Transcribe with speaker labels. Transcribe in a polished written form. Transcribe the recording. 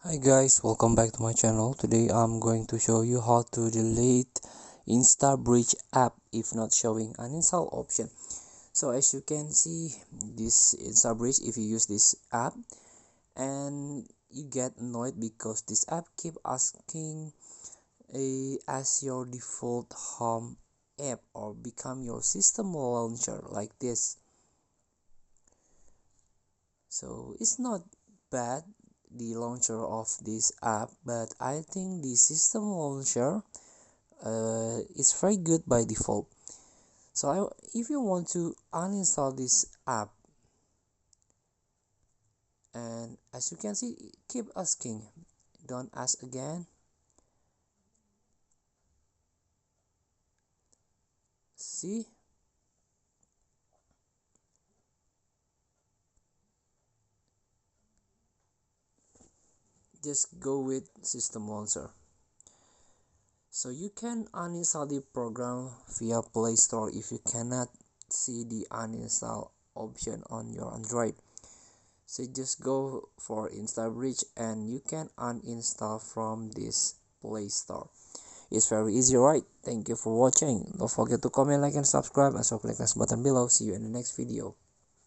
Speaker 1: Hi guys, welcome back to my channel. Today I'm going to show you how to delete instabridge app if not showing uninstall option. So as you can see, this instabridge, if you use this app and you get annoyed because this app keep asking as your default home app or become your system launcher like this. So it's not bad, the launcher of this app, but I think the system launcher is very good by default. So if you want to uninstall this app, and as you can see, keep asking, don't ask again. See, just go with system launcher. So you can uninstall the program via Play Store if you cannot see the uninstall option on your Android. So just go for instabridge and you can uninstall from this Play Store. It's very easy, right? Thank you for watching. Don't forget to comment, like, and subscribe, and so click this button below. See you in the next video.